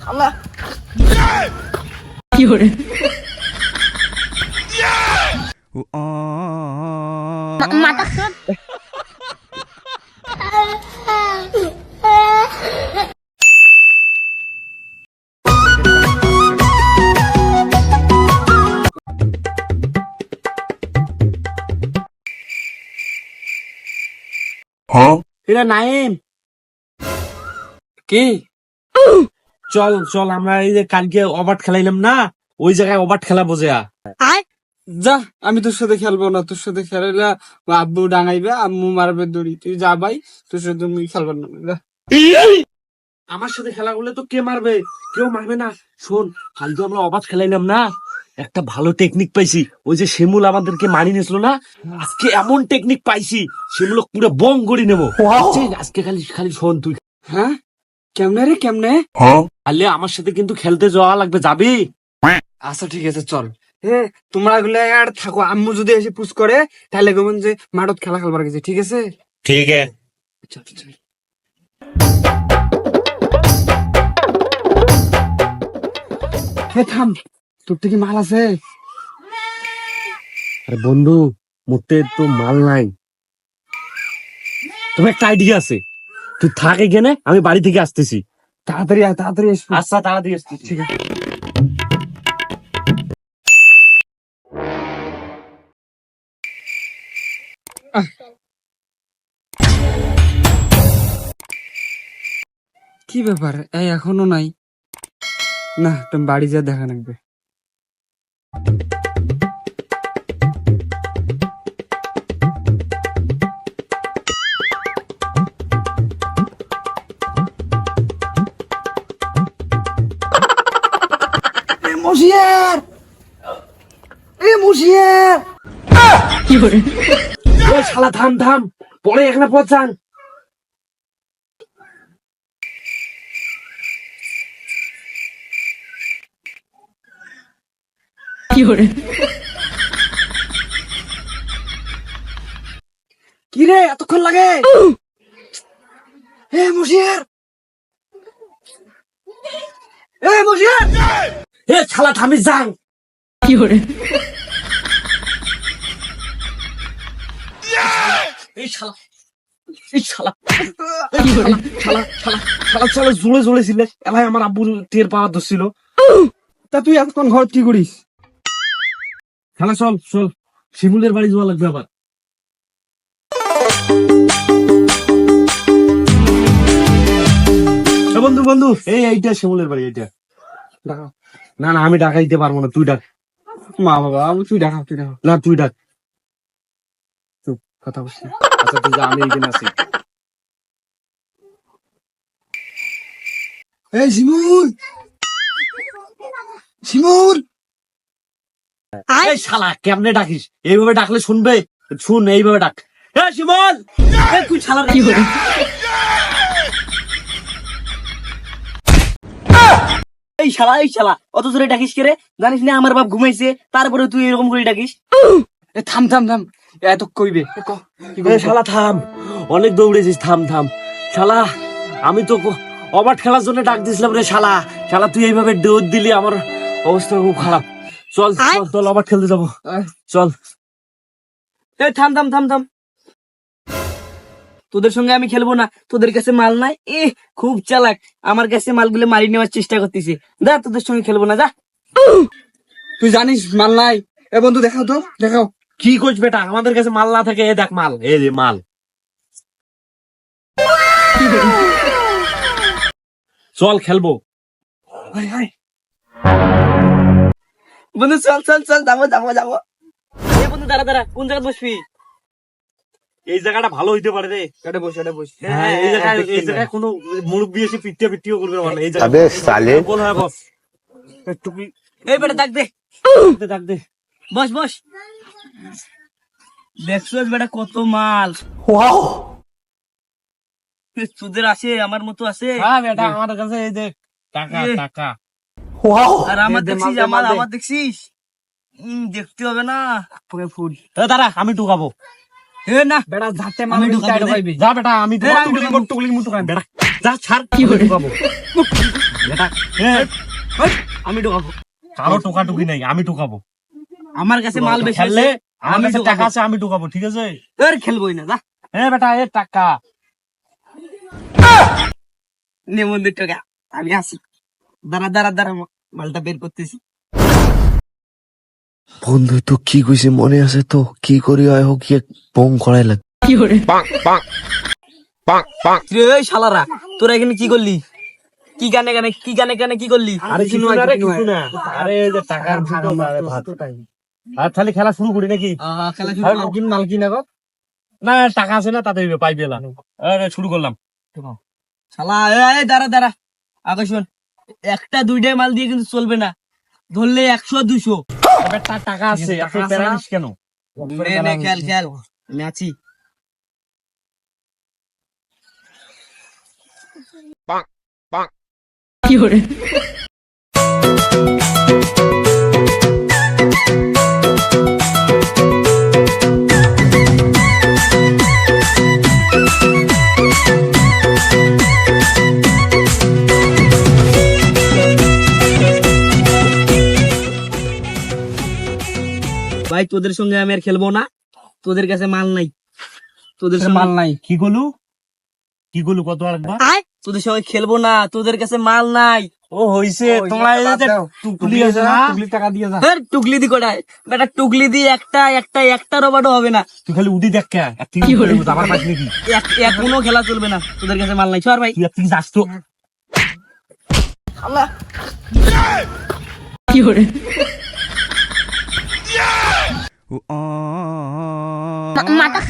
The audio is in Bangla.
শালা কি করে মাথা এরা নাইম কি চল চল আমরা এই যে কালকে অবাট খেলাইলাম না, ওই জায়গায় অবাট খেলা বোঝে যা, আমি তোর সাথে খেলবো না। তোর সাথে খেলাইলে আব্বু ডাঙাইবে, আম্মু মারবে দড়ি। তুই যা ভাই, তোর সাথে তুমি খেলবার না। যা। আমার সাথে খেলা করলে তো কে মারবে? কেউ মারবে না। শোন, কালকে আমরা অবাট খেলাইলাম না, একটা ভালো টেকনিক পাইছি। ওই যে শিমুল আমাদেরকে মারি নিয়েছিল না, আজকে এমন টেকনিক পাইছি শিমুল পুরো বং করে নেবো। আজকে খালি খালি শোন তুই। হ্যাঁ, কেমনে রে কেমনে? আলে আমার সাথে কিন্তু খেলতে যাওয়া লাগবে, যাবি? আচ্ছা ঠিক আছে, চল। তোমরা গুলো আর থাকো, আম্মু যদি এসে পুশ করে তাহলে গমন যে মাঠত খেলা খেলবার গেছে। ঠিক আছে? ঠিক আছে। চল চল। থাম, তোর থেকে মাল আছে? আরে বন্ধু, মোটে তো মাল নাই। তবে একটা আইডিয়া আছে, তুই থাক এখানে, আমি বাড়ি থেকে আসতেছি। তাড়াতাড়ি আয়, তাড়াতাড়ি এসো। আচ্ছা, তাড়াতাড়ি আসতেছি। ঠিক আছে। কি ব্যাপার, এই এখনো নাই? না, তুমি বাড়ি যা দেখা লাগবে। মুশিয়ার, মুশিয়ার কি করে ওই শালা থাম থাম, পরে এখানে পৌঁছান। কি করে কি রে এতক্ষণ লাগে? মুশিয়ার, মুশিয়ার, শালা থামি যান। কি করে এই শালা, এই শালা, কি করে শালা শালা শালা শালা জোরে জোরে ছিলে এলাই আমার আব্বুর টের পাওয়া ধরছিল। তা তুই এতক্ষণ ঘর কি করিস? শালা চল চল, শিমুলের বাড়ি যাওয়া লাগবে আবার। বন্ধু বন্ধু, এইটা শিমুলের বাড়ি, এইটা। ডাকাও। না না, আমি ডাকা দিতে পারবো না, তুই ডাক। মা বাবা, তুই ডাকাও, তুই ডাকাও। না তুই ডাক। চুপ, কথা বলছি। আচ্ছা তুই যা, আমি এইখানে আছি। এই শিমুল, শিমুল, এই শালা কেমনে ডাকিস? এইভাবে ডাকলে শুনবে? শুন, এইভাবে ডাক। এ শিমুল, তুই শালা কি করে এই শালা অত জোরে ডাকিস কে রে? জানিস না আমার বাপ ঘুমাইছে, তারপরে তুই এরকম করে ডাকিস? থাম থাম থাম, এত কইবে। শালা থাম, অনেক দৌড়েছিস, থাম থাম। শালা আমি তো অবাট খেলার জন্য ডাক দিছিলাম রে। শালা শালা তুই এইভাবে দৌড় দিলি, আমার অবস্থা খুব খারাপ। চল চল চল, অবাট খেলতে যাবো, চল। থাম থাম থাম থাম, তোদের সঙ্গে আমি খেলবো না। তোদের কাছে মাল নাই? খুব চালাক, আমার কাছে মালগুলো মারি নেওয়ার চেষ্টা করতেছে। যা, তোদের সঙ্গে খেলবো না, যা। তুই জানিস মাল নাই? বন্ধু দেখাও তো, দেখাও। কি করছ বেটা, আমাদের কাছে মাল না থাকে? এ দেখ মাল, এই যে মাল। চল খেলবো। বন্ধু চল চল চল, যাবো যাবো যাবো। বন্ধু দাঁড়া দাঁড়া, কোন জায়গায় বসবি? এই জায়গাটা ভালো হইতে পারে রে। এটা বস, এটা বস। হ্যাঁ, এই জায়গায় কোনো মুরব্বী এসে পিটিও করবে না। এই আবে সালে, বল, হ্যাঁ বস। টুপি এই বেটা ডাক দে, ডাক দে। বস বস। দেখছো বেটা কত মাল? তোদের আছে, আমার মতো আছে? হ্যাঁ বেটা, আমাদের কাছে এই দেখ টাকা টাকা। আর আমার দেখছিস, আমার দেখছিস? দেখতে হবে না, ফুল। দাঁড়া, আমি ঢুকাবো। না বেটা যাতে আমি মাল ঢুকাবো, পাইবি। যা বেটা, আমি আমি ঢুকাবো। টুকলি মুটু বেটা, যা ছাড়, কি করে ঢুকাবো। বেটা আমি ঢোকাবো। কারো টোকাটুকি নেই, আমি টোকাবো। আমার কাছে মাল বেশি খেললে আছে, আমার আমি কাছে ঢোকাবো। টাকা আছে, আমি টোকাবো, ঠিক আছে? তোর খেলবোই না, যা বেটা টাকা নে বন্ধুর টাকা, আমি আসি। দাঁড়া দাঁড়া দাঁড়া, মালটা বের করতেছি। বন্ধু তো কি কইছে মনে আছে তো? কি করি হয় হোক গিয়ে বং করাই লাগ। কি hore এই শালারা, তোরা এখানে কি করলি? কি গানে গানে কি করলি? আরে কিছু না রে, কিছু না। আরে এই যে টাকার ভাগ আরে ভাত। আর তাহলে খেলা শুরু করি নাকি? খেলা মালকিন মালকিন আগত না টাকা আছে না, তাতে পাইবে না। আরে শুরু করলাম। শালা, এই দাঁড়া দাঁড়া, আগে শোন, একটা দুইটাই মাল দিয়ে কিন্তু চলবে না, ধরলে 100-200। বেটা টাকা আছে, এত প্যারা নিস কেন? নে নে, খেল খেল, আমি আছি। কি hore ভাই তোদের সঙ্গে আমি আর খেলবো না, তোদের কাছে মাল নাই, তোদের সঙ্গে মাল নাই। কি করলু? কি করলু কত আরেকবার? তোদের সঙ্গে খেলবো না, তোদের কাছে মাল নাই। ও হইছে, তোমরা এই যে টুকলি আছে না, টুকলি টাকা দিয়ে যা। টুকলি দি কটায় বেটা, টুকলি দি একটা রবারও হবে না। তুই খালি উদি দেখ কে একটি কি হলো? আমার পাশ নাকি? কোনো খেলা চলবে না, তোদের কাছে মাল নাই। সর ভাই। তুই একটি যাস তো। কি hore Mata